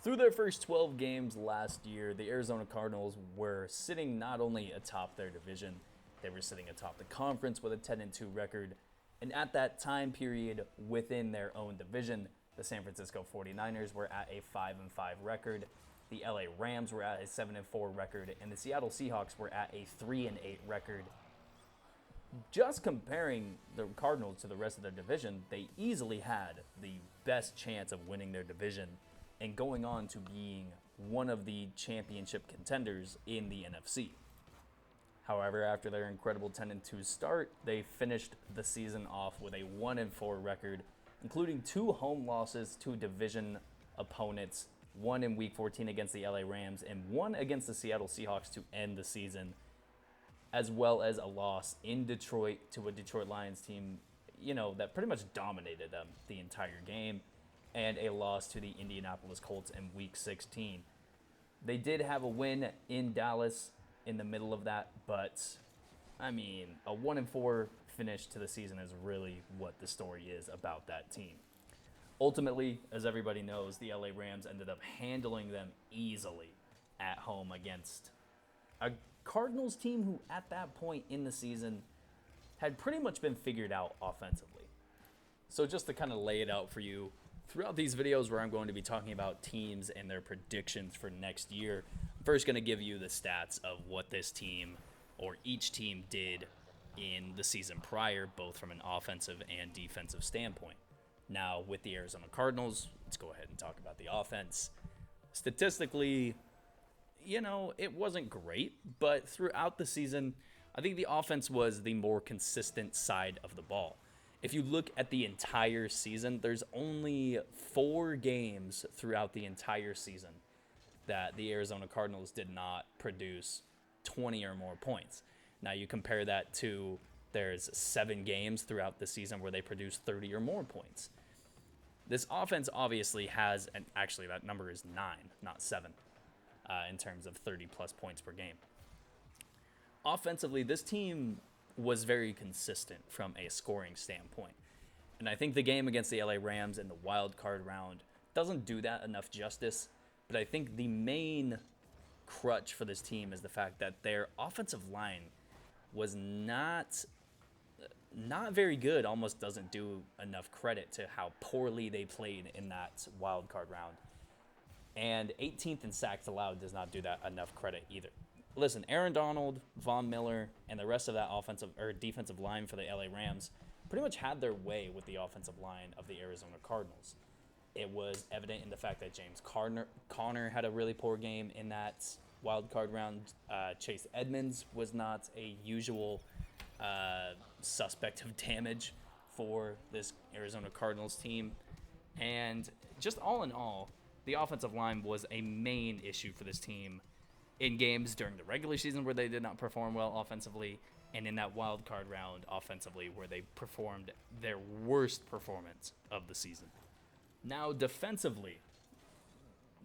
Through their first 12 games last year, the Arizona Cardinals were sitting not only atop their division, they were sitting atop the conference with a 10-2 record. And at that time period within their own division, the San Francisco 49ers were at a 5-5 record, the LA Rams were at a 7-4 record, and the Seattle Seahawks were at a 3-8 record. Just comparing the Cardinals to the rest of their division, they easily had the best chance of winning their division and going on to being one of the championship contenders in the NFC. However, after their incredible 10-2 start, they finished the season off with a 1-4 record, including 2 home losses to division opponents, one in Week 14 against the LA Rams and one against the Seattle Seahawks to end the season, as well as a loss in Detroit to a Detroit Lions team, that pretty much dominated them the entire game, and a loss to the Indianapolis Colts in Week 16. They did have a win in Dallas in the middle of that, but a 1-4 finish to the season is really what the story is about that team. Ultimately, as everybody knows, the LA Rams ended up handling them easily at home against a Cardinals team who at that point in the season had pretty much been figured out offensively. So just to kind of lay it out for you, throughout these videos where I'm going to be talking about teams and their predictions for next year, I'm first going to give you the stats of what this team or each team did in the season prior, both from an offensive and defensive standpoint. Now, with the Arizona Cardinals, let's go ahead and talk about the offense. Statistically, it wasn't great, but throughout the season, I think the offense was the more consistent side of the ball. If you look at the entire season, there's only 4 games throughout the entire season that the Arizona Cardinals did not produce 20 or more points. Now you compare that to there's 7 games throughout the season where they produced 30 or more points. This offense obviously has, and actually that number is 9, not 7, in terms of 30-plus points per game. Offensively, this team was very consistent from a scoring standpoint. And I think the game against the LA Rams in the wild card round doesn't do that enough justice, but I think the main crutch for this team is the fact that their offensive line was not very good, almost doesn't do enough credit to how poorly they played in that wild card round. And 18th in sacks allowed does not do that enough credit either. Listen, Aaron Donald, Von Miller, and the rest of that offensive or defensive line for the LA Rams pretty much had their way with the offensive line of the Arizona Cardinals. It was evident in the fact that James Conner had a really poor game in that wild card round. Chase Edmonds was not a usual suspect of damage for this Arizona Cardinals team. And just all in all, the offensive line was a main issue for this team in games during the regular season where they did not perform well offensively, and in that wild card round offensively where they performed their worst performance of the season. Now, defensively,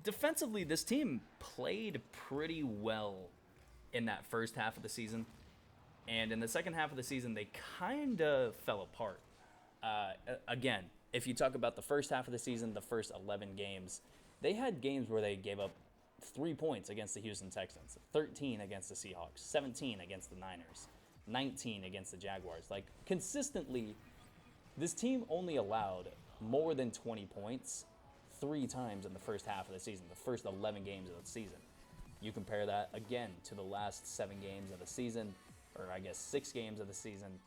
this team played pretty well in that first half of the season, and in the second half of the season, they kind of fell apart. Again, if you talk about the first half of the season, the first 11 games, they had games where they gave up 3 points against the Houston Texans, 13 against the Seahawks, 17 against the Niners, 19 against the Jaguars. Like, consistently, this team only allowed more than 20 points 3 times in the first half of the season, the first 11 games of the season. You compare that, again, to the last 7 games of the season, or I guess 6 games of the season.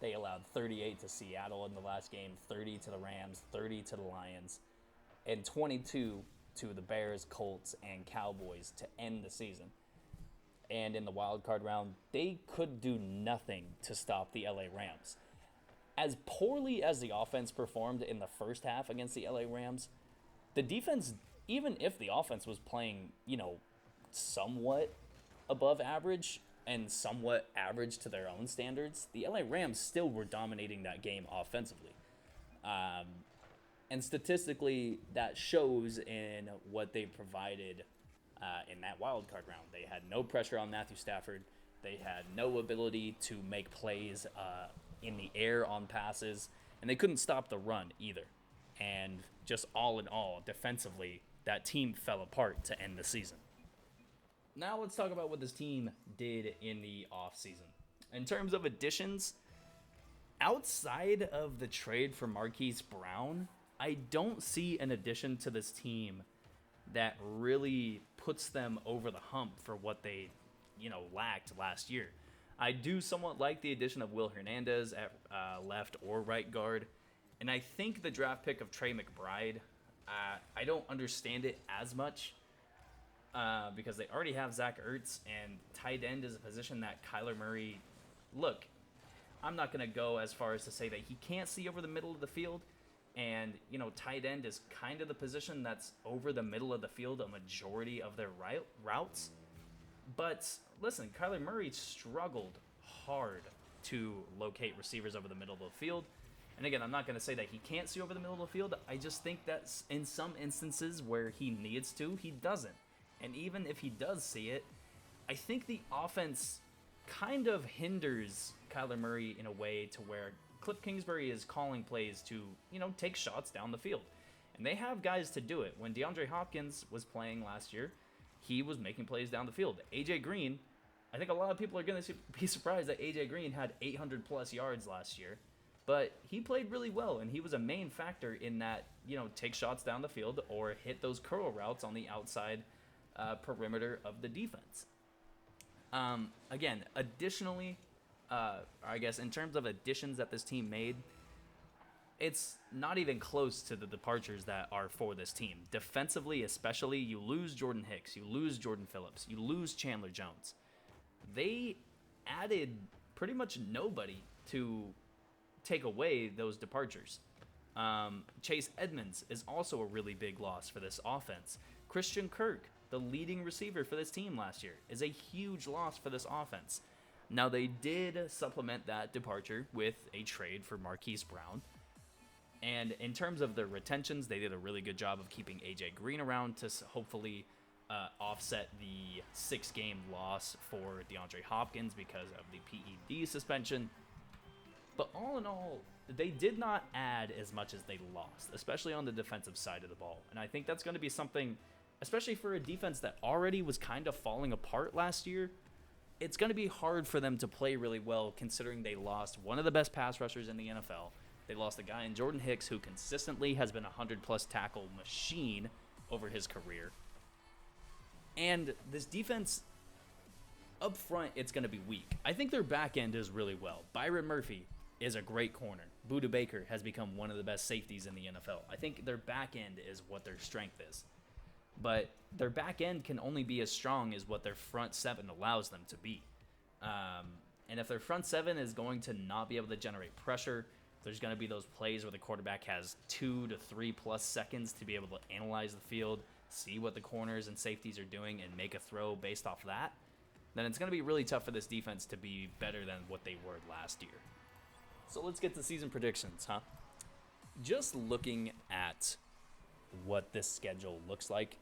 They allowed 38 to Seattle in the last game, 30 to the Rams, 30 to the Lions, and 22 to the Bears, Colts, and Cowboys to end the season. And in the wild card round, they could do nothing to stop the LA Rams. As poorly as the offense performed in the first half against the LA Rams, the defense, even if the offense was playing, somewhat above average and somewhat average to their own standards, the LA Rams still were dominating that game offensively. And statistically, that shows in what they provided in that wild card round. They had no pressure on Matthew Stafford. They had no ability to make plays in the air on passes, and they couldn't stop the run either. And just all in all, defensively, that team fell apart to end the season. Now let's talk about what this team did in the offseason. In terms of additions, outside of the trade for Marquise Brown, I don't see an addition to this team that really puts them over the hump for what they, lacked last year. I do somewhat like the addition of Will Hernandez at left or right guard. And I think the draft pick of Trey McBride, I don't understand it as much because they already have Zach Ertz, and tight end is a position that Kyler Murray, look, I'm not going to go as far as to say that he can't see over the middle of the field. And, tight end is kind of the position that's over the middle of the field a majority of their routes. But listen, Kyler Murray struggled hard to locate receivers over the middle of the field. And again, I'm not going to say that he can't see over the middle of the field. I just think that in some instances where he needs to, he doesn't. And even if he does see it, I think the offense kind of hinders Kyler Murray in a way to where Cliff Kingsbury is calling plays to, take shots down the field. And they have guys to do it. When DeAndre Hopkins was playing last year, he was making plays down the field. AJ Green, I think a lot of people are going to be surprised that AJ Green had 800 plus yards last year. But he played really well, and he was a main factor in that, take shots down the field or hit those curl routes on the outside perimeter of the defense. Again, additionally, I guess in terms of additions that this team made, it's not even close to the departures that are for this team. Defensively, especially, you lose Jordan Hicks, you lose Jordan Phillips, you lose Chandler Jones. They added pretty much nobody to take away those departures. Chase Edmonds is also a really big loss for this offense. Christian Kirk, the leading receiver for this team last year, is a huge loss for this offense. Now, they did supplement that departure with a trade for Marquise Brown. And in terms of their retentions, they did a really good job of keeping AJ Green around to hopefully offset the 6-game loss for DeAndre Hopkins because of the PED suspension. But all in all, they did not add as much as they lost, especially on the defensive side of the ball. And I think that's going to be something, especially for a defense that already was kind of falling apart last year. It's going to be hard for them to play really well considering they lost one of the best pass rushers in the NFL. They lost a guy in Jordan Hicks who consistently has been a 100-plus tackle machine over his career. And this defense, up front, it's going to be weak. I think their back end is really well. Byron Murphy is a great corner. Budda Baker has become one of the best safeties in the NFL. I think their back end is what their strength is. But their back end can only be as strong as what their front seven allows them to be. And if their front seven is going to not be able to generate pressure, there's going to be those plays where the quarterback has 2 to 3 plus seconds to be able to analyze the field, see what the corners and safeties are doing, and make a throw based off that, then it's going to be really tough for this defense to be better than what they were last year. So let's get to season predictions, huh? Just looking at what this schedule looks like,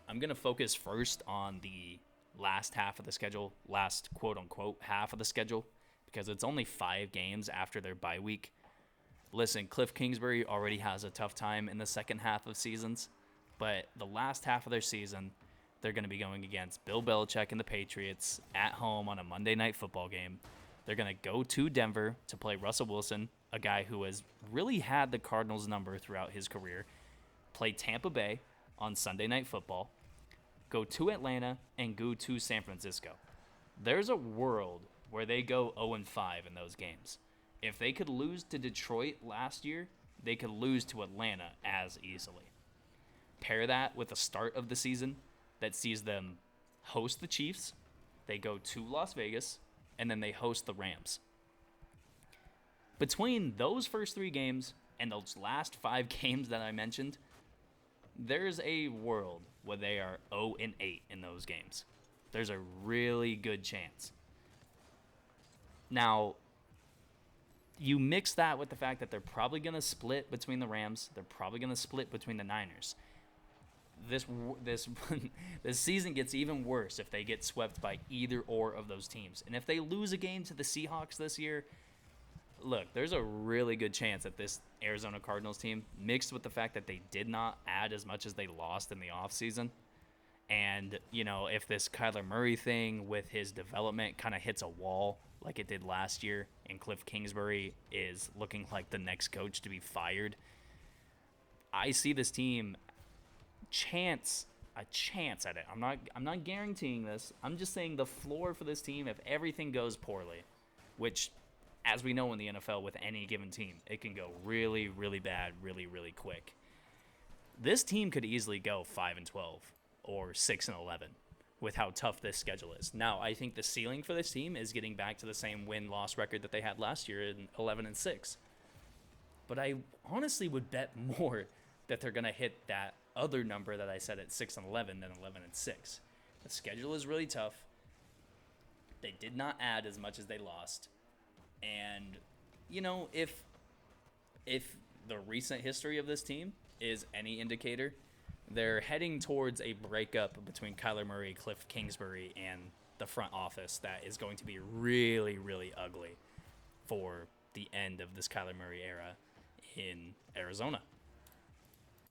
I'm going to focus first on the last half of the schedule, last quote-unquote half of the schedule, because it's only 5 games after their bye week. Listen, Cliff Kingsbury already has a tough time in the second half of seasons, but the last half of their season, they're going to be going against Bill Belichick and the Patriots at home on a Monday Night Football game. They're going to go to Denver to play Russell Wilson, a guy who has really had the Cardinals number throughout his career, play Tampa Bay on Sunday Night Football, go to Atlanta, and go to San Francisco. There's a world where they go 0-5 in those games. If they could lose to Detroit last year, they could lose to Atlanta as easily. Pair that with the start of the season that sees them host the Chiefs, they go to Las Vegas, and then they host the Rams. Between those first 3 games and those last 5 games that I mentioned, there's a world where they are 0-8 in those games. There's a really good chance. Now, you mix that with the fact that they're probably going to split between the Rams. They're probably going to split between the Niners. This season gets even worse if they get swept by either or of those teams. And if they lose a game to the Seahawks this year, look, there's a really good chance that this Arizona Cardinals team, mixed with the fact that they did not add as much as they lost in the offseason, and, if this Kyler Murray thing with his development kind of hits a wall like it did last year, and Cliff Kingsbury is looking like the next coach to be fired, I see this team a chance at it. I'm not guaranteeing this. I'm just saying the floor for this team, if everything goes poorly, which, as we know in the NFL with any given team, it can go really, really bad, really, really quick. This team could easily go 5-12 or 6-11 with how tough this schedule is. Now, I think the ceiling for this team is getting back to the same win-loss record that they had last year in 11-6. But I honestly would bet more that they're going to hit that other number that I said at 6-11 than 11-6. The schedule is really tough. They did not add as much as they lost. And, if the recent history of this team is any indicator, they're heading towards a breakup between Kyler Murray, Cliff Kingsbury, and the front office that is going to be really, really ugly for the end of this Kyler Murray era in Arizona.